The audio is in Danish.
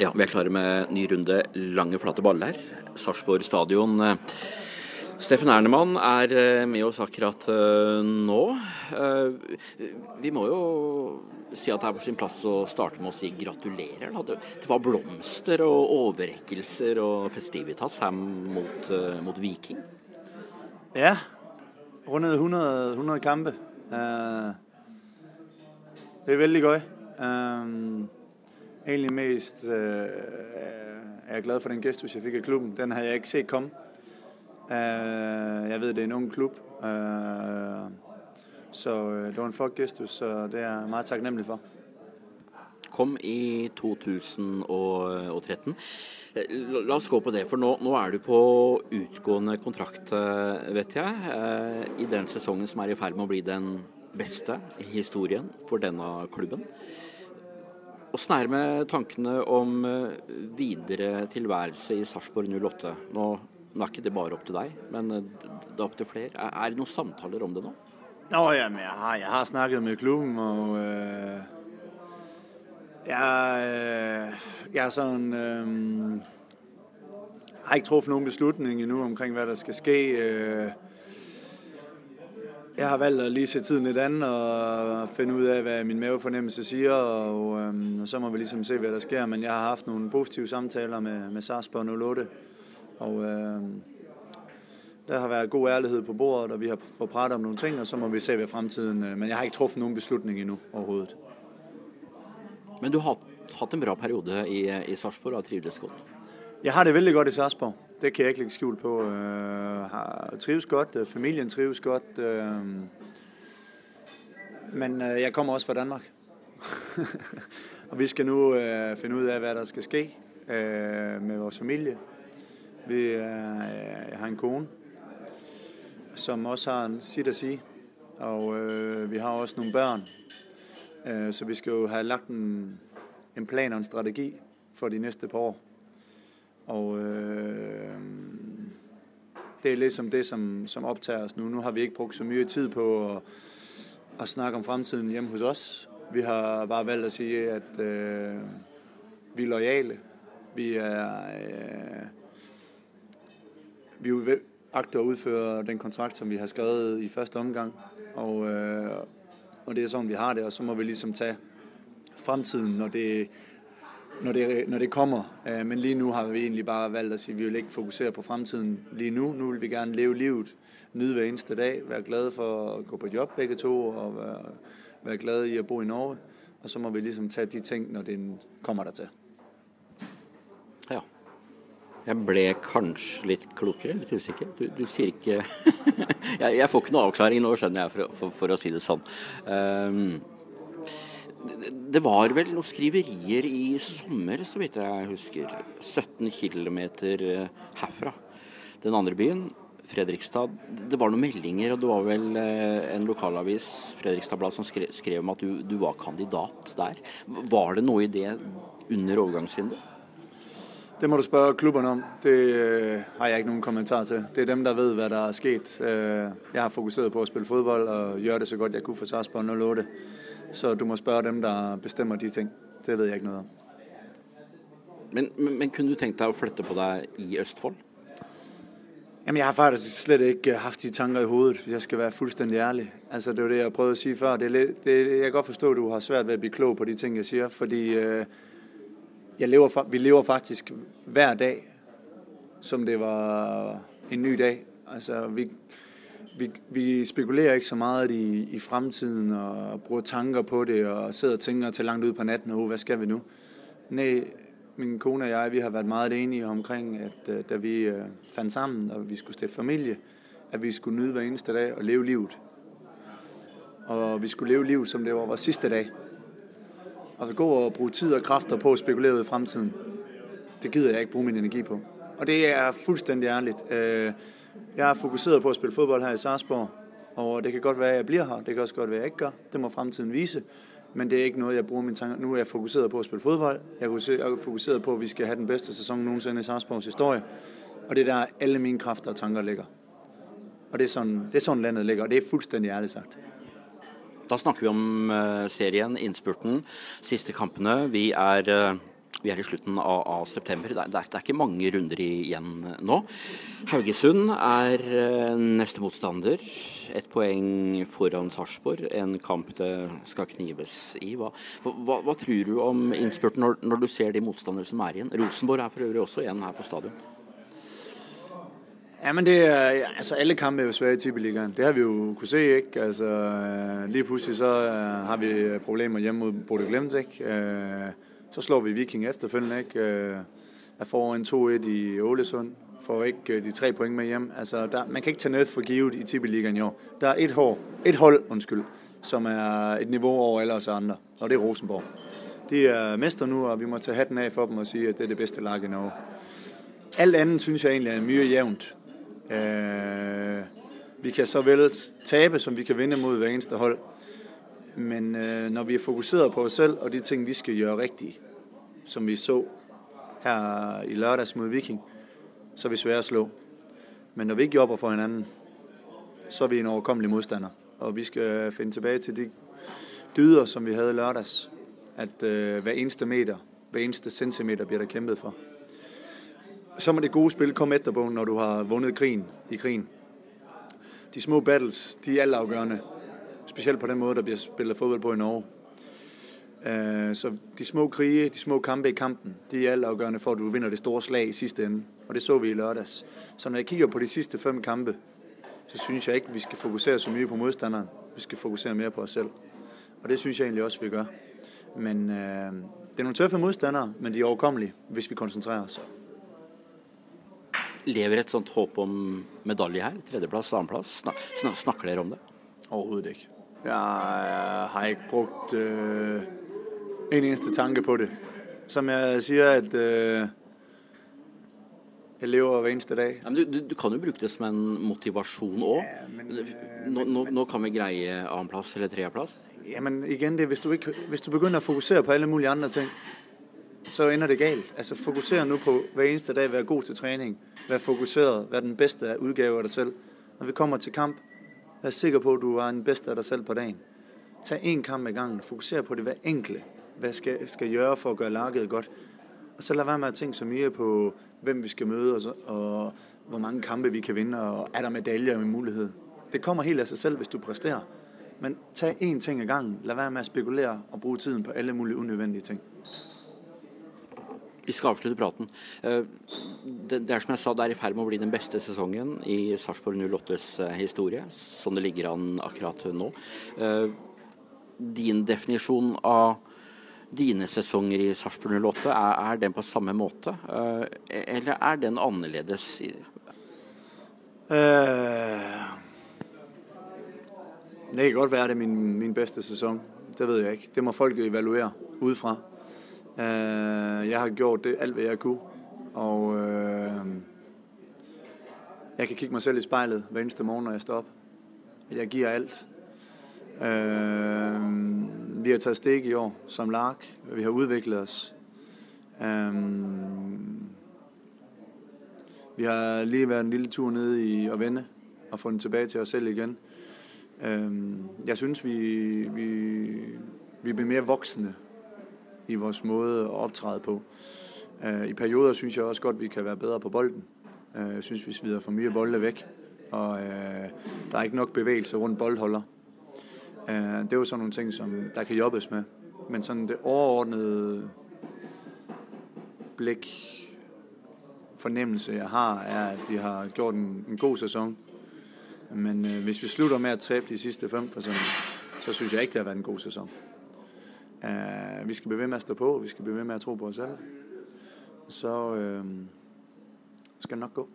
Ja, vi klare med ny runde lange flate baller. Sarpsborg stadion. Steffen Ernemann med oss akkurat nå. Vi må jo si at det på sin plass å starte med å si gratulerer. Det var blomster og overrekkelser og festivitas her mot Viking. Ja, rundet 100 kampe. Det veldig gøy. Egentlig mest jeg glad for den gestus, jeg fikk i klubben. Den har jeg ikke set komme. Jeg ved, det en ung klub. Så det var en flot gestus, så det jeg meget taknemmelig for. Kom i 2013. La oss gå på det, for nå du på utgående kontrakt, vet jeg, i den sesongen som i ferd med å bli den beste i historien for denne klubben. Hvordan med tankene om videre tilværelse i Sarpsborg 08? Nå ikke det bare opp til deg, men det opp til flere. Det noen samtaler om det nå? Ja, men jeg har snakket med klubben, og jeg sådan har ikke truffet nogen beslutning endnu omkring, hvad der skal ske. Jeg har valgt at lige se tiden lidt an og finde ud af, hvad min mavefornemmelse siger, og så må vi ligesom se, hvad der sker. Men jeg har haft nogle positive samtaler med Sarpsborg 08, og der har været god ærlighed på bordet, og vi har fået pratet om nogle ting, og så må vi se, hvad fremtiden. Men jeg har ikke truffet nogen beslutning endnu overhovedet. Men du har haft en bra periode i Sarpsborg og trives godt? Jeg har det veldig godt i Sarpsborg. Det kan jeg ikke lægge skjul på. Har trives godt, familien trives godt. Men jeg kommer også fra Danmark. Og vi skal nu finde ud af, hvad der skal ske med vores familie. Jeg har en kone, som også har sit at sige. Og vi har også nogle børn. Så vi skal jo have lagt en plan og en strategi for de næste par år. Og det ligesom det, som optager os nu. Nu har vi ikke brugt så mye tid på at snakke om fremtiden hjemme hos os. Vi har bare valgt at sige, at vi loyale. Vi agter at udføre den kontrakt, som vi har skrevet i første omgang. Og det sådan, vi har det. Og så må vi ligesom tage fremtiden, når det kommer. Men lige nu har vi egentlig bare valgt at sige, at vi vil ikke fokusere på fremtiden lige nu. Nu vil vi gerne leve livet, nyde hver eneste dag, være glade for at gå på job begge to, og være glade i at bo i Norge. Og så må vi ligesom tage de ting, når det kommer der til. Ja. Jeg ble kanskje litt klokere, litt usikker. Du sier ikke... jeg får ikke noe avklaring nå, skjønner jeg, for å si det sånn. Det var vel noen skriverier i sommer, så vidt jeg husker. 17 kilometer herfra. Den andre byen, Fredrikstad, det var noen meldinger, og det var vel en lokalavis, Fredrikstadblad, som skrev om at du var kandidat der. Var det noe i det under overgangsvinduet? Det må du spørge klubberne om. Det har jeg ikke nogen kommentar til. Det dem, der ved, hvad der sket. Jeg har fokuseret på at spille fodbold og gøre det så godt, jeg kunne for Sarpsborg 08. Så du må spørge dem, der bestemmer de ting. Det ved jeg ikke noget om. Men kunne du tænke dig at flytte på dig i Østfold? Jamen, jeg har faktisk slet ikke haft de tanker i hovedet, hvis jeg skal være fuldstændig ærlig. Altså, det var det, jeg prøvede at sige før. Jeg kan godt forstå, at du har svært ved at blive klog på de ting, jeg siger, fordi vi lever faktisk hver dag, som det var en ny dag. Altså, vi spekulerer ikke så meget i fremtiden og bruger tanker på det og sidder og tænker til langt ud på natten, hvad skal vi nu? Nej, min kone og jeg, vi har været meget enige omkring, at da vi fandt sammen, og vi skulle stifte familie, at vi skulle nyde hver eneste dag og leve livet. Og vi skulle leve livet, som det var vores sidste dag. Og vi går og bruge tid og kræfter på at spekulere ud i fremtiden. Det gider jeg ikke bruge min energi på. Og det er fuldstændig ærligt. Jeg er fokuseret på at spille fodbold her i Sarpsborg, og det kan godt være, at jeg bliver her. Det kan også godt være, at jeg ikke gør. Det må fremtiden vise. Men det er ikke noget, jeg bruger mine tanker. Nu er jeg fokuseret på at spille fodbold. Jeg er fokuseret på, at vi skal have den bedste sæson nogensinde i Sarpsborgs historie. Og det er der alle mine kræfter og tanker ligger. Og det er sådan landet ligger, og det er fuldstændig ærligt sagt. Da snakker vi om serien, innspurten, siste kampene. Vi Vi er i slutten av september. Det er ikke mange runder igjen nå. Haugesund er neste motstander. 1 poeng foran Sarpsborg. En kamp det skal knives i. Hva tror du om innspurten når du ser de motstandere som er igjen? Rosenborg er for øvrig også igjen her på stadion. Ja, men altså alle kampe er jo svære i Tippeligaen. Det har vi jo kunne se, ikke? Altså, lige pludselig så har vi problemer hjemme mod Bodø Glimt, ikke? Så slår vi Viking efterfølgende, ikke? Er foran 2-1 i Ålesund, får ikke de 3 point med hjem. Altså, man kan ikke tage noget for givet i Tippeligaen i år. Der er et hold, som er et niveau over alle os andre, og det er Rosenborg. De er mester nu, og vi må tage hatten af for dem og sige, at det er det bedste lag i Norge. Alt andet synes jeg egentlig er mye jævnt. Vi kan så vel tabe, som vi kan vinde mod hver eneste hold. Men når vi er fokuseret på os selv og de ting, vi skal gøre rigtigt, som vi så her i lørdags mod Viking, så er vi svære at slå. Men når vi ikke jobber for hinanden, så er vi en overkommelig modstander. Og vi skal finde tilbage til de dyder, som vi havde i lørdags. At hver eneste meter, hver eneste centimeter bliver der kæmpet for. Så må det gode spil komme etterpå, når du har vundet krigen. De små battles, de er altafgørende. Specielt på den måde, der bliver spillet fodbold på i Norge. Så de små krige, de små kampe i kampen, de er altafgørende for, at du vinder det store slag i sidste ende. Og det så vi i lørdags. Så når jeg kigger på de sidste 5 kampe, så synes jeg ikke, at vi skal fokusere så mye på modstanderen. Vi skal fokusere mere på os selv. Og det synes jeg egentlig også, vi gør. Men det er nogle tøffe modstandere, men de er overkommelige, hvis vi koncentrerer os. Lever et sånt håp om medalje her? 3. plass, 2. plass? Snakker dere om det? Overhovedet ikke. Jeg har ikke brugt en eneste tanke på det. Som jeg siger, at jeg lever hver eneste dag. Ja, men du kan jo bruke det som en motivasjon også. Ja, nå kan vi greie 2. plass eller 3. plass. Jamen igen, det, hvis du begynder at fokusere på alle mulige andre ting, så ender det galt. Altså fokuser nu på hver eneste dag, være god til træning, være fokuseret, være den bedste udgave af dig selv. Når vi kommer til kamp, vær sikker på, at du er den bedste af dig selv på dagen. Tag en kamp ad gangen, fokuser på det hver enkle. Hvad skal gøre for at gøre laget godt. Og så lad være med at tænke så mye på, hvem vi skal møde, og hvor mange kampe vi kan vinde, og er der medaljer med mulighed. Det kommer helt af sig selv, hvis du præsterer. Men tag én ting ad gangen. Lad være med at spekulere og bruge tiden på alle mulige unødvendige ting. Vi skal avslutte praten. Det er som jeg sa, det er i ferd med å bli den beste sesongen i Sarpsborg 08s historie, som det ligger an akkurat nå. Din definisjon av dine sesonger i Sarpsborg 08, er den på samme måte? Eller er den annerledes? Det kan godt være, det er min bedste sæson. Det ved jeg ikke. Det må folk evaluere udefra. Jeg har gjort det alt, hvad jeg kunne, og jeg kan kigge mig selv i spejlet hver eneste morgen, når jeg står op. Jeg giver alt. Vi har taget stik i år som lag. Vi har udviklet os. Vi har lige været en lille tur ned i at vende og fundet tilbage til os selv igen. Jeg synes, vi bliver mere voksne i vores måde at optræde på. I perioder synes jeg også godt, at vi kan være bedre på bolden. Jeg synes, vi smider for mye bolde væk, og der er ikke nok bevægelse rundt boldholder. Det er jo sådan nogle ting, som der kan jobbes med. Men sådan det overordnede blik, fornemmelse, jeg har, er, at vi har gjort en god sæson. Men hvis vi slutter med at tabe de sidste 5, så synes jeg ikke, det har været en god sæson. Vi skal blive ved med at stå på, vi skal blive ved med at tro på os selv. Så skal det nok gå.